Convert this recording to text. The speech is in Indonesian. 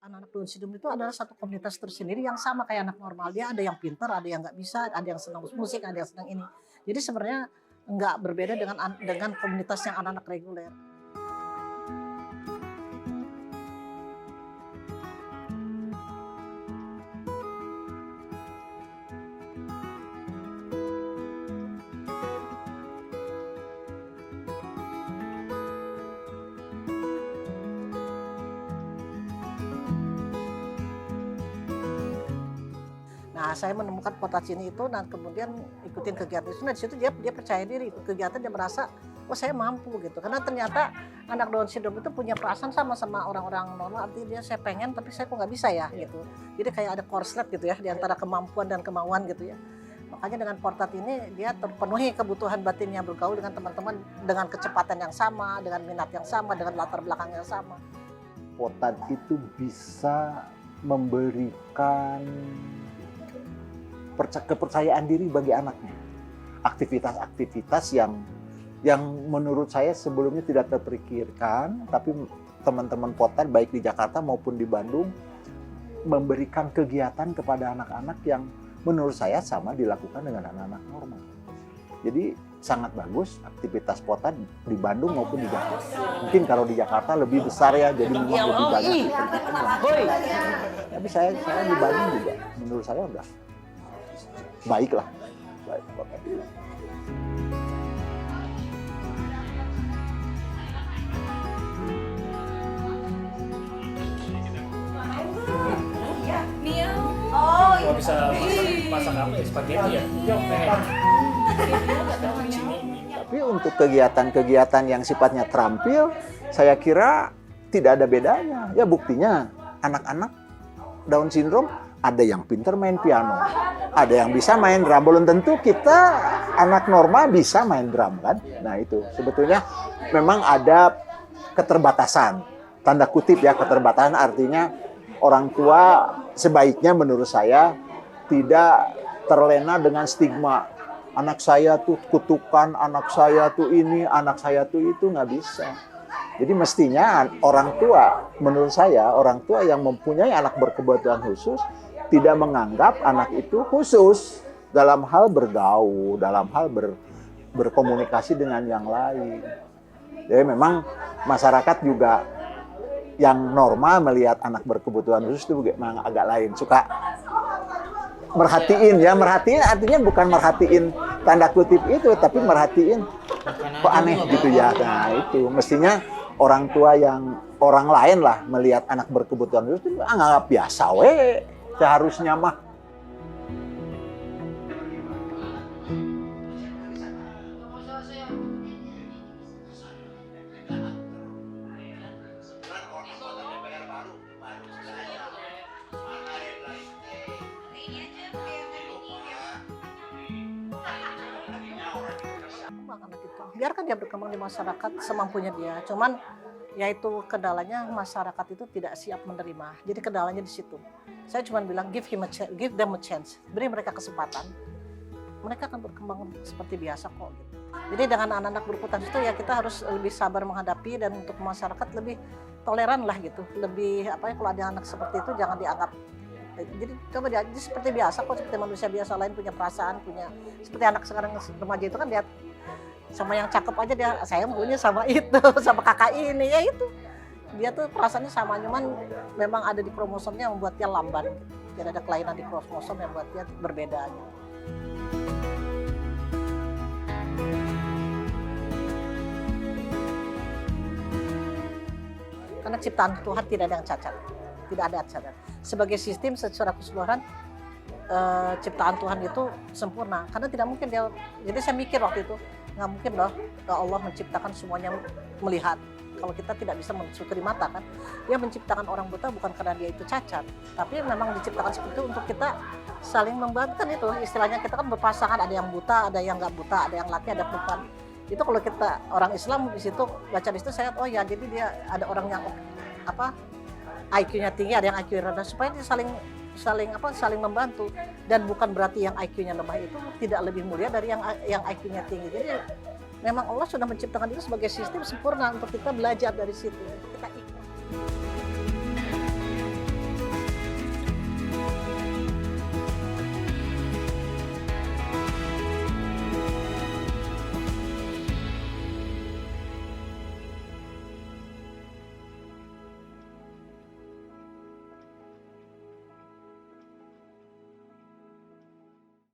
Anak-anak Down syndrome itu adalah satu komunitas tersendiri yang sama kayak anak normal. Dia ada yang pintar, ada yang nggak bisa, ada yang senang musik, ada yang senang ini. Jadi sebenarnya nggak berbeda dengan komunitas yang anak-anak reguler. Nah, saya menemukan potasi ini itu dan kemudian ikutin kegiatan itu. Nah, di situ dia percaya diri, ikut kegiatan dia merasa, oh saya mampu gitu. Karena ternyata anak Down syndrome itu punya perasaan sama orang-orang normal. Artinya dia saya pengen tapi saya kok nggak bisa ya gitu. Jadi kayak ada korslet gitu ya di antara kemampuan dan kemauan gitu ya. Makanya dengan Portat ini dia terpenuhi kebutuhan batinnya bergaul dengan teman-teman dengan kecepatan yang sama, dengan minat yang sama, dengan latar belakang yang sama. Portat itu bisa memberikan kepercayaan diri bagi anaknya. Aktivitas-aktivitas yang menurut saya sebelumnya tidak terpikirkan, tapi teman-teman Portat baik di Jakarta maupun di Bandung memberikan kegiatan kepada anak-anak yang menurut saya sama dilakukan dengan anak-anak normal. Jadi sangat bagus aktivitas Portat di Bandung maupun di Jakarta. Mungkin kalau di Jakarta lebih besar ya, jadi memang lebih banyak. Tapi saya di Bandung juga, menurut saya udah baiklah. Baik. Kalau bisa masak apa ya, spaghetti ya? Tapi untuk kegiatan-kegiatan yang sifatnya terampil, saya kira tidak ada bedanya. Ya buktinya anak-anak Down syndrome ada yang pintar main piano, ada yang bisa main drum. Belum tentu kita anak normal bisa main drum kan? Nah itu sebetulnya memang ada keterbatasan, tanda kutip ya keterbatasan, artinya orang tua sebaiknya menurut saya tidak terlena dengan stigma. Anak saya tuh kutukan, anak saya tuh ini, anak saya tuh itu, nggak bisa. Jadi mestinya orang tua, menurut saya orang tua yang mempunyai anak berkebutuhan khusus tidak menganggap anak itu khusus dalam hal bergaul, dalam hal berkomunikasi dengan yang lain. Jadi memang masyarakat juga yang normal melihat anak berkebutuhan khusus itu memang agak lain. Suka merhatiin ya, merhatiin artinya bukan merhatiin tanda kutip itu, tapi merhatiin kok aneh gitu ya. Nah itu mestinya orang tua yang orang lain lah melihat anak berkebutuhan khusus itu anggap biasa we. Seharusnya mah. Anak itu biarkan dia berkembang di masyarakat semampunya dia. Cuman yaitu kendalanya masyarakat itu tidak siap menerima. Jadi kendalanya di situ. Saya cuma bilang give them a chance. Beri mereka kesempatan. Mereka akan berkembang seperti biasa kok. Gitu. Jadi dengan anak-anak berkebutuhan itu ya kita harus lebih sabar menghadapi, dan untuk masyarakat lebih toleran lah gitu. Lebih kalau ada anak seperti itu jangan dianggap. Jadi coba dia seperti biasa kok, seperti manusia biasa lain, punya perasaan, punya seperti anak sekarang remaja itu kan dia sama yang cakep aja dia, saya maunya sama itu, sama kakak ini ya itu. Dia tuh perasaannya sama, cuman memang ada di kromosomnya yang membuat dia lamban. Jadi ada kelainan di kromosom yang membuat dia berbeda. Gitu. Karena ciptaan Tuhan tidak ada yang cacat, tidak ada cacat. Sebagai sistem secara keseluruhan ciptaan Tuhan itu sempurna. Karena tidak mungkin dia. Jadi saya mikir waktu itu nggak mungkin loh Allah menciptakan semuanya melihat. Kalau kita tidak bisa mensyukuri mata kan, dia menciptakan orang buta bukan karena dia itu cacat, tapi memang diciptakan seperti itu untuk kita saling membantu. Kan itu istilahnya, kita kan berpasangan, ada yang buta, ada yang nggak buta, ada yang laki, ada perempuan. Itu kalau kita orang Islam di situ baca di situ saya oh ya, jadi dia ada orang yang IQ-nya tinggi, ada yang IQ rendah, supaya dia saling membantu, dan bukan berarti yang IQ-nya lemah itu tidak lebih mulia dari yang IQ-nya tinggi. Jadi memang Allah sudah menciptakan itu sebagai sistem sempurna untuk kita belajar dari situ, kita ikut.